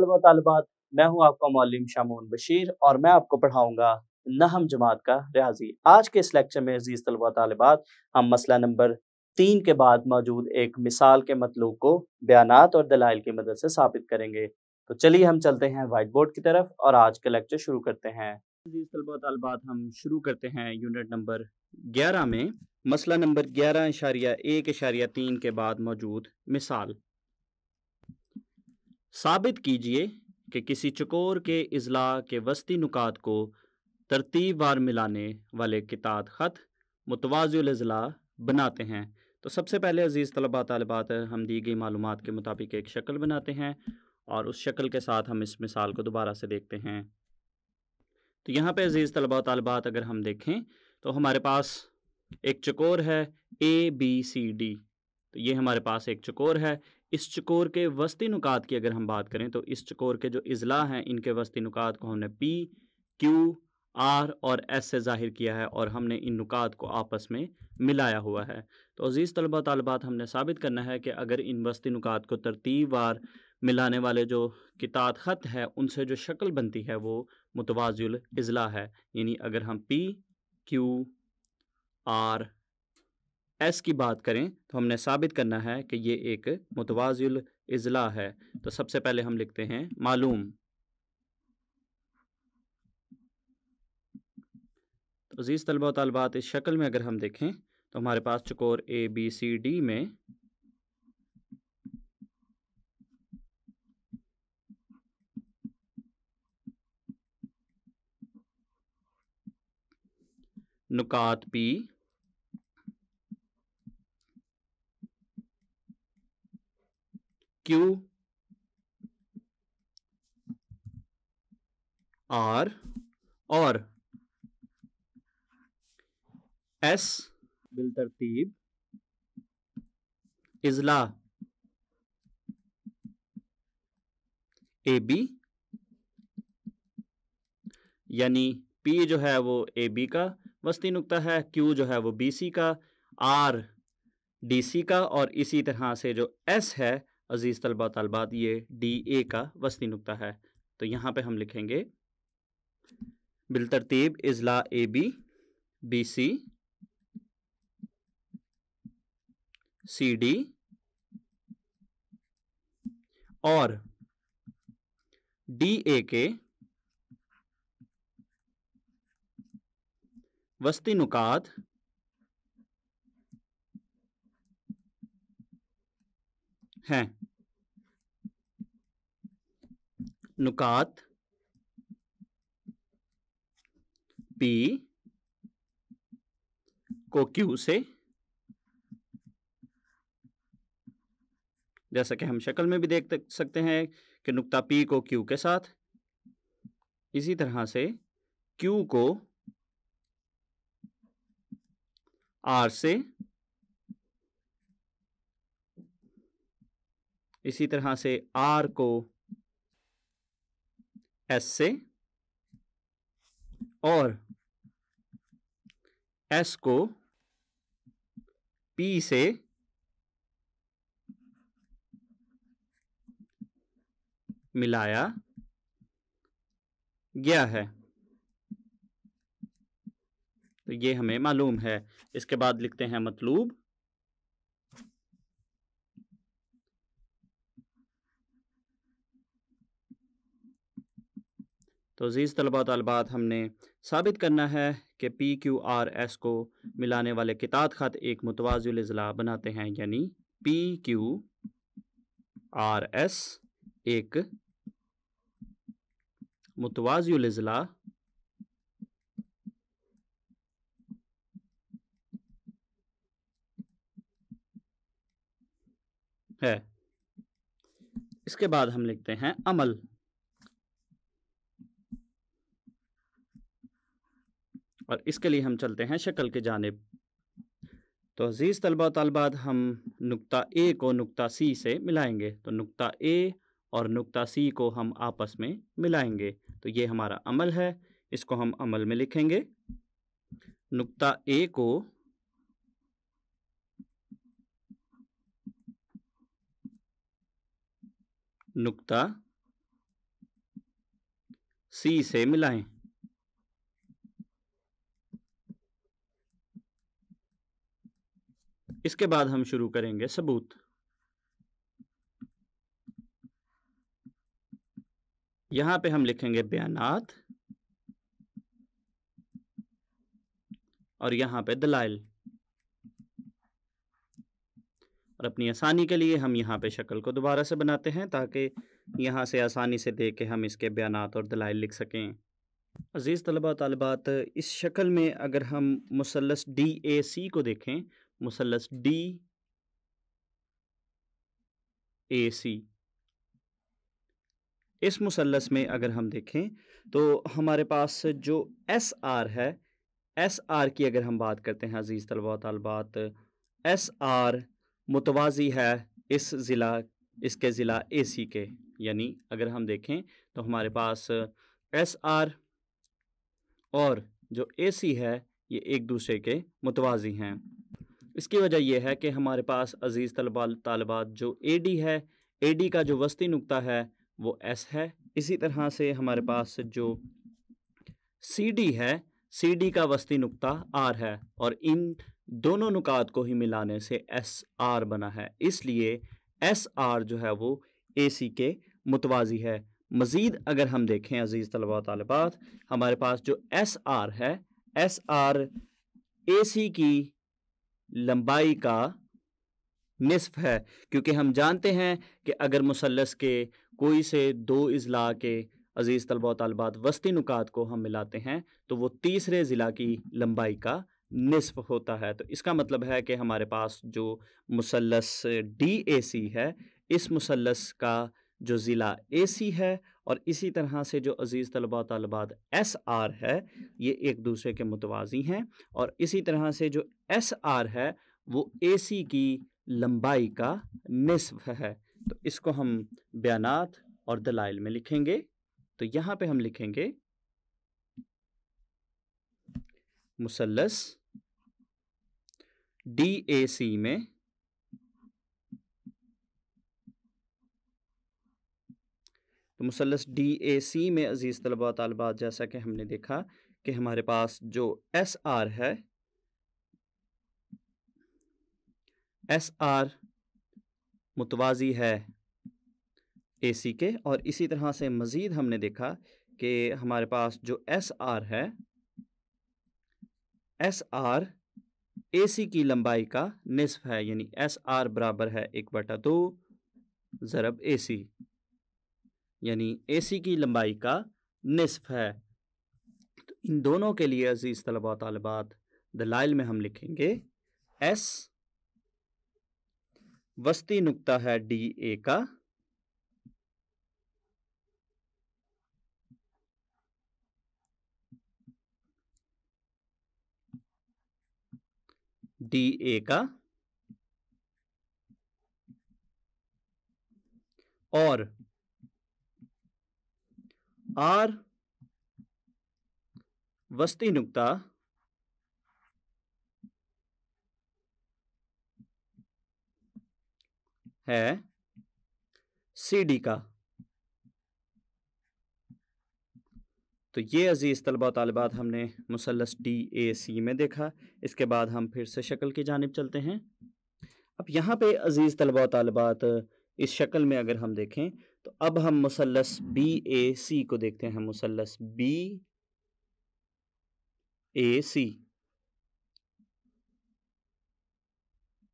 तलबा तालिबात, मैं हूँ आपका मौलिम शामून बशीर और मैं आपको पढ़ाऊँगा नहम जमात का रियाज़ी। आज के इस लेक्चर में अज़ीज़ तलबा तालिबात हम मसला नंबर 3 के बाद मौजूद एक मिसाल के मतलूब को बयानात और दलाइल की मदद से साबित करेंगे। तो चलिए हम चलते हैं व्हाइट बोर्ड की तरफ और आज का लेक्चर शुरू करते हैं। अज़ीज़ तलबा तालिबात हम शुरू करते हैं यूनिट नंबर 11 में मसला नंबर 11.1.3 के बाद मौजूद मिसाल। साबित कीजिए कि किसी चकोर के इज़ला के वस्ती नुकात को तरतीब वार मिलाने वाले कितात ख़त मुतवाज़िल इज़ला बनाते हैं। तो सबसे पहले अज़ीज़ तलबा तालिबात हम दी गई मालूमात के मुताबिक एक शक्ल बनाते हैं और उस शक्ल के साथ हम इस मिसाल को दोबारा से देखते हैं। तो यहाँ पे अज़ीज़ तलबा तालिबात अगर हम देखें तो हमारे पास एक चकोर है ABCD। तो ये हमारे पास एक चकोर है। इस चकोर के वस्ती नुकात की अगर हम बात करें तो इस चकोर के जो इज़ला हैं इनके वस्ती नुकात को हमने P, Q, R और S से ज़ाहिर किया है और हमने इन नुकात को आपस में मिलाया हुआ है। तो अज़ीज़ तलबा तालिबात हमने साबित करना है कि अगर इन वस्ती नुकात को तरतीब वार मिलाने वाले जो कितात ख़त है उनसे जो शक्ल बनती है वो मुतवाज़िल इज़ला है। यानी अगर हम P, Q, R, S की बात करें तो हमने साबित करना है कि ये एक मुतवाज़िल इज़ला है। तो सबसे पहले हम लिखते हैं मालूम। तो अज़ीज़ तलबा व तालिबात इस शक्ल में अगर हम देखें तो हमारे पास चकोर ABCD में नुकात P, Q, R और S बिलतरतीब इज़ला AB यानी P जो है वो AB का वस्ती नुक्ता है, Q जो है वो BC का, R DC का और इसी तरह से जो S है अज़ीज़ तलबा तालिबात ये DA का वस्ती नुक्ता है। तो यहाँ पे हम लिखेंगे बिलतरतीब इज़ला AB, BC, CD और DA के वस्ती नुकात हैं। नुकात P को Q से, जैसा कि हम शक्ल में भी देख सकते हैं कि नुक्ता P को Q के साथ, इसी तरह से Q को R से, इसी तरह से R को S से और S को P से मिलाया गया है। तो ये हमें मालूम है। इसके बाद लिखते हैं मतलूब। तो अज़ीज़ तलबा तालिबात हमने साबित करना है कि PQRS को मिलाने वाले कितात ख़त एक मुतवाज़िल इज़ला बनाते हैं, यानी PQRS एक मुतवाज़िल इज़ला है। इसके बाद हम लिखते हैं अमल। और इसके लिए हम चलते हैं शक्ल की जानिब। तो अज़ीज़ तलबा तालिबात हम नुक्ता A को नुक्ता C से मिलाएंगे। तो नुक्ता A और नुक्ता C को हम आपस में मिलाएंगे। तो ये हमारा अमल है, इसको हम अमल में लिखेंगे। नुक्ता A को नुक्ता सी से मिलाएं। इसके बाद हम शुरू करेंगे सबूत। यहां पे हम लिखेंगे बयानात और यहां पे दलाइल, और अपनी आसानी के लिए हम यहाँ पे शक्ल को दोबारा से बनाते हैं ताकि यहाँ से आसानी से देख के हम इसके बयानात और दलाइल लिख सकें। अज़ीज़ तलबा तालिबात, इस शक्ल में अगर हम मुसल्लस DAC को देखें, मुसल्लस DAC, इस मुसल्लस में अगर हम देखें तो हमारे पास जो SR है, SR की अगर हम बात करते हैं अज़ीज़ तलबा तालिबात, SR मुतवाज़ी है इसके ज़िला AC के, यानी अगर हम देखें तो हमारे पास SR और जो AC है ये एक दूसरे के मुतवाज़ी हैं। इसकी वजह यह है कि हमारे पास अज़ीज़ तलबा तालिबात जो AD है, AD का जो वस्ती नुक्ता है वो S है। इसी तरह से हमारे पास जो CD है, CD का वस्ती नुक्ता R है, और इन दोनों नुकात को ही मिलाने से SR बना है, इसलिए SR जो है वो AC के मुतवाज़ी है। मज़ीद अगर हम देखें अज़ीज़ तलबा तालिबात, हमारे पास जो SR है, SR AC की लंबाई का निस्फ है, क्योंकि हम जानते हैं कि अगर मुसल्लस के कोई से दो इज़ला के अज़ीज़ तलबा तालिबात वस्ती नुकात को हम मिलाते हैं तो वो तीसरे ज़िला की लंबाई का निस्फ होता है। तो इसका मतलब है कि हमारे पास जो मुसल्लस DAC है, इस मुसल्लस का जो ज़िला AC है और इसी तरह से जो अज़ीज़ तलबा तालिबात SR है, ये एक दूसरे के मुतवाज़ी हैं, और इसी तरह से जो SR है वो AC की लंबाई का निस्फ है। तो इसको हम बयानात और दलाइल में लिखेंगे। तो यहाँ पे हम लिखेंगे मुसल्लस DAC में तो मुसल्लस DAC में अज़ीज़ तलबा तालिबात, जैसा कि हमने देखा कि हमारे पास जो SR है, SR मुतवाज़ी है AC के, और इसी तरह से मज़ीद हमने देखा कि हमारे पास जो SR है, SR AC की लंबाई का निस्फ है, यानी SR बराबर है 1/2 ज़रब AC, यानी AC की लंबाई का निस्फ है। तो इन दोनों के लिए अज़ीज़ तलबा तालिबात दलाइल में हम लिखेंगे S वस्ती नुक्ता है DA का, और R वस्ती नुक्ता है CD का। तो ये अज़ीज़ तलबा तालिबात हमने मुसल्लस DAC में देखा। इसके बाद हम फिर से शक्ल की जानिब चलते हैं। अब यहाँ पे अज़ीज़ तलबा तालिबात इस शक्ल में अगर हम देखें तो अब हम मुसल्लस BAC को देखते हैं। मुसल्लस BAC,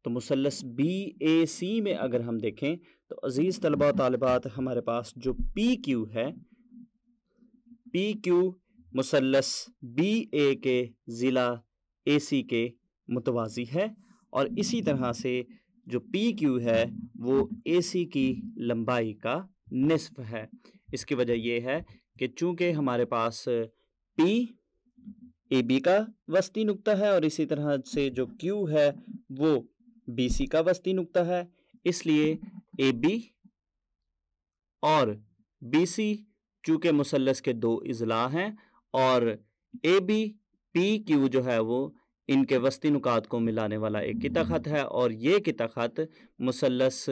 तो मुसल्लस BAC में अगर हम देखें तो अज़ीज़ तलबा तालिबात हमारे पास जो PQ है, PQ मुसल्लस BA के ज़िला AC के मुतवाज़ी है, और इसी तरह से जो PQ है वो AC की लंबाई का निस्फ है। इसकी वजह यह है कि चूँकि हमारे पास P AB का वस्ती नुक्ता है और इसी तरह से जो Q है वो BC का वस्ती नुक्ता है, इसलिए AB और BC चूँकि मुसल्लस के दो इज़ला हैं और AB PQ जो है वो इनके वस्ती नुकात को मिलाने वाला एक किता ख़त है, और ये किता ख़त मुसल्लस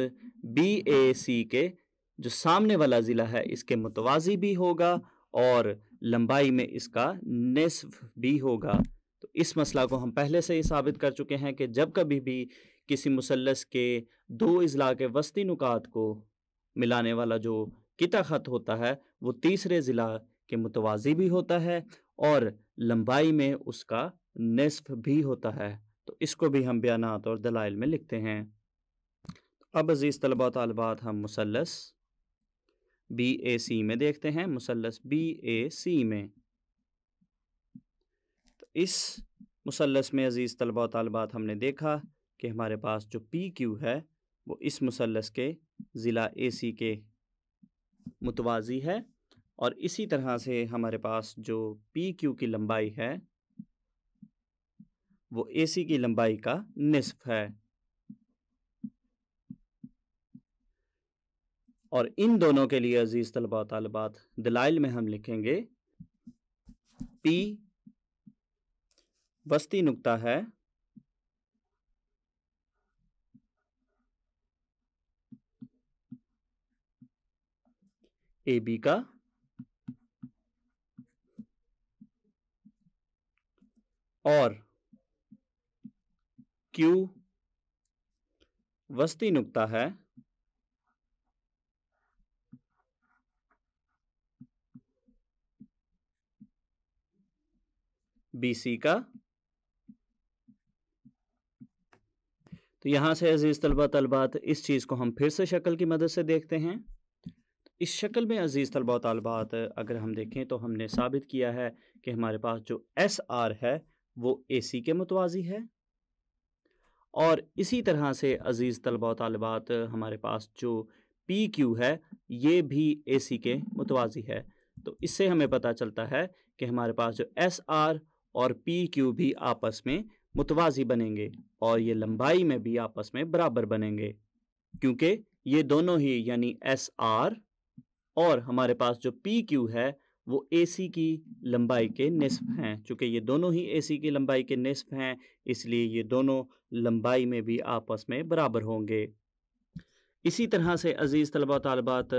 BAC के जो सामने वाला ज़िला है इसके मुतवाज़ी भी होगा और लंबाई में इसका निस्फ भी होगा। तो इस मसला को हम पहले से ही साबित कर चुके हैं कि जब कभी भी किसी मुसल्लस के दो इज़ला के वस्ती नुकात को मिलाने वाला जो किता ख़त होता है वो तीसरे ज़िला के मुतवाज़ी भी होता है और लंबाई में उसका निस्फ भी होता है। तो इसको भी हम बयानात और दलाइल में लिखते हैं। अब अज़ीज़ तलबा तालिबात हम मुसल्लस BAC में देखते हैं। मुसल्लस BAC में, तो इस मुसल्लस में अज़ीज़ तलबा तालिबात हमने देखा कि हमारे पास जो PQ है वो इस मुसल्लस के ज़िला AC के मुतवाज़ी है और इसी तरह से हमारे पास जो PQ की लंबाई है वो AC की लंबाई का निस्फ है। और इन दोनों के लिए अज़ीज़ तलबा तालिबात दलाइल में हम लिखेंगे P वस्ती नुक्ता है AB का और Q वस्ती नुक्ता है BC का। तो यहाँ से अज़ीज़ तलबा तलबात इस चीज़ को हम फिर से शक्ल की मदद से देखते हैं। इस शक्ल में अज़ीज़ तलबा तलबात अगर हम देखें तो हमने साबित किया है कि हमारे पास जो SR है वो AC के मुतवाज़ी है और इसी तरह से अज़ीज़ तलबा तालिबात हमारे पास जो PQ है ये भी AC के मुतवाज़ी है। तो इससे हमें पता चलता है कि हमारे पास जो SR और PQ भी आपस में मुतवाज़ी बनेंगे और ये लंबाई में भी आपस में बराबर बनेंगे क्योंकि ये दोनों ही यानी SR और हमारे पास जो PQ है वो AC की लंबाई के निस्फ हैं। चूँकि ये दोनों ही AC की लंबाई के निस्फ हैं इसलिए ये दोनों लंबाई में भी आपस में बराबर होंगे। इसी तरह से अज़ीज़ तलबा तालिबात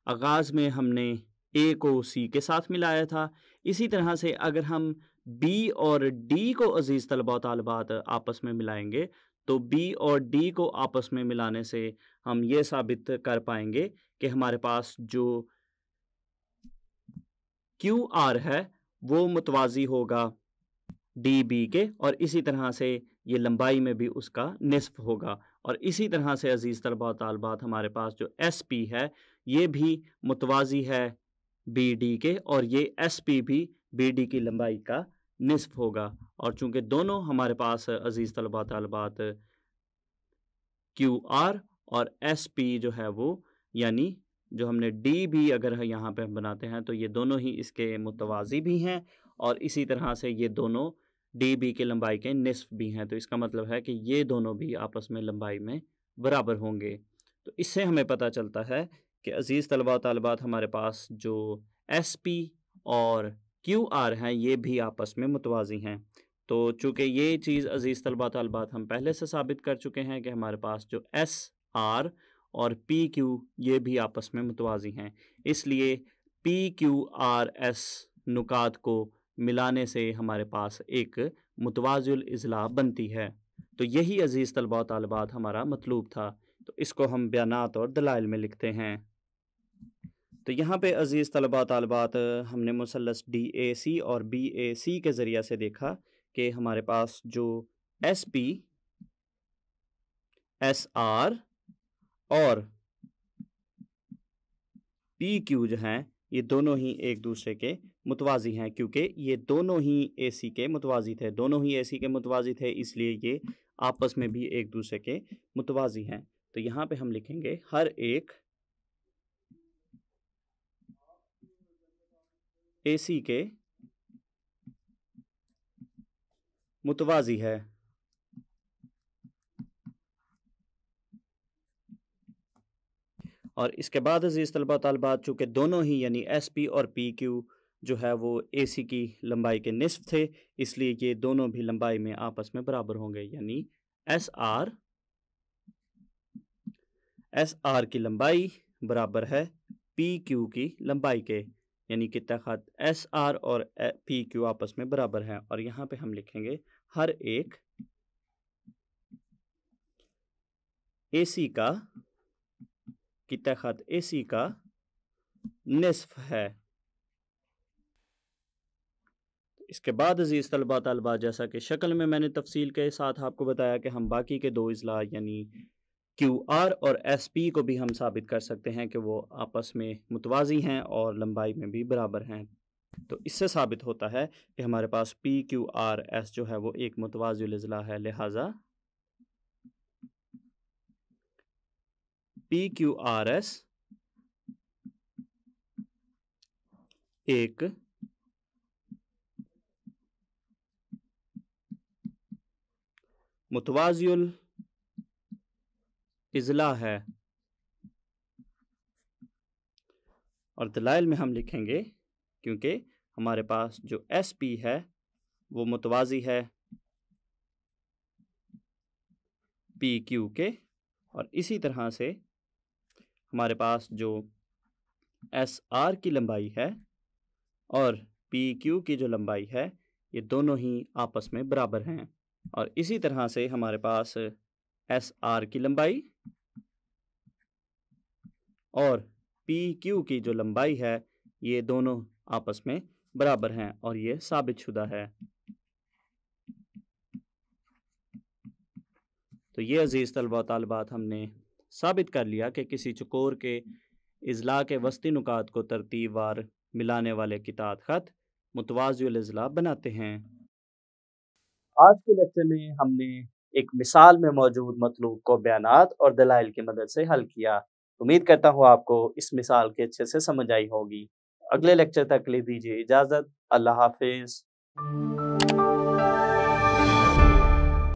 आगाज़ में हमने A को C के साथ मिलाया था। इसी तरह से अगर हम B और D को अज़ीज़ तलबा तालिबात आपस में मिलाएंगे तो B और D को आपस में मिलाने से हम ये साबित कर पाएंगे कि हमारे पास जो QR है वो मुतवाज़ी होगा DB के और इसी तरह से ये लंबाई में भी उसका निस्फ होगा। और इसी तरह से अज़ीज़ तलबा तालिबात हमारे पास जो SP है ये भी मुतवाज़ी है BD के और ये SP भी BD की लंबाई का निस्फ होगा। और चूँकि दोनों हमारे पास अज़ीज़ तलबा तालिबात QR और SP जो है वो यानी जो हमने DB अगर यहाँ पे हम बनाते हैं तो ये दोनों ही इसके मुतवाज़ी भी हैं और इसी तरह से ये दोनों DB के लंबाई के निस्फ भी हैं। तो इसका मतलब है कि ये दोनों भी आपस में लंबाई में बराबर होंगे। तो इससे हमें पता चलता है कि अज़ीज़ तलबा तालिबात हमारे पास जो SP और QR हैं ये भी आपस में मुतवाज़ी हैं। तो चूँकि ये चीज़ अज़ीज़ तलबा तालिबात हम पहले से साबित कर चुके हैं कि हमारे पास जो SR और PQ ये भी आपस में मुतवाज़ी हैं, इसलिए PQRS नुकात को मिलाने से हमारे पास एक मुतवाज़िल इज़्ला बनती है। तो यही अज़ीज़ तलबा तालिबात हमारा मतलूब था। तो इसको हम बयानात और दलाइल में लिखते हैं। तो यहाँ पे अज़ीज़ तलबा तालिबात हमने मुसल्लस DAC और BAC के ज़रिया से देखा कि हमारे पास जो SP, SR और PQ जो हैं ये दोनों ही एक दूसरे के मुतवाज़ी हैं क्योंकि ये दोनों ही AC के मुतवाज़ी थे। दोनों ही AC के मुतवाज़ी थे इसलिए ये आपस में भी एक दूसरे के मुतवाज़ी हैं। तो यहाँ पे हम लिखेंगे हर एक AC के मुतवाज़ी है। और इसके बाद अज़ीज़ तलबा तालिबात चूँकि दोनों ही यानी SP और PQ जो है वो AC की लंबाई के निस्फ थे इसलिए ये दोनों भी लंबाई में आपस में बराबर होंगे यानी SR की लंबाई बराबर है PQ की लंबाई के। यानी कित्ता खत एस आर और पी क्यू आपस में बराबर हैं, और यहाँ पे हम लिखेंगे हर एक AC का कित्ता खत AC का निस्फ है। इसके बाद अजीज़ तलबा तलबा, जैसा कि शक्ल में मैंने तफसील के साथ आपको बताया कि हम बाकी के दो इज़ला यानी QR और SP को भी हम साबित कर सकते हैं कि वो आपस में मुतवाज़ी हैं और लंबाई में भी बराबर हैं। तो इससे साबित होता है कि हमारे पास PQRS जो है वो एक मुतवाज़िल इज़ला है, लिहाजा PQRS एक मुतवाज़िल इज़ला है। और दलाइल में हम लिखेंगे क्योंकि हमारे पास जो SP है वो मुतवाज़ी है PQ के, और इसी तरह से हमारे पास जो SR की लंबाई है और PQ की जो लंबाई है ये दोनों ही आपस में बराबर हैं। और इसी तरह से हमारे पास SR की लंबाई और PQ की जो लंबाई है ये दोनों आपस में बराबर हैं, और ये साबित शुदा है। तो ये अजीज़ तलबा तालिबात हमने साबित कर लिया कि किसी चकोर के इज़ला के वस्ती नुकात को तरतीब वार मिलाने वाले कितात ख़त मुतवाज़िल इज़ला बनाते हैं। आज के लेक्चर में हमने एक मिसाल में मौजूद मतलूब को बयानात और दलाइल की मदद से हल किया। उम्मीद करता हूँ आपको इस मिसाल के अच्छे से समझ आई होगी। अगले लेक्चर तक ले दीजिए इजाज़त। अल्लाह हाफिज़।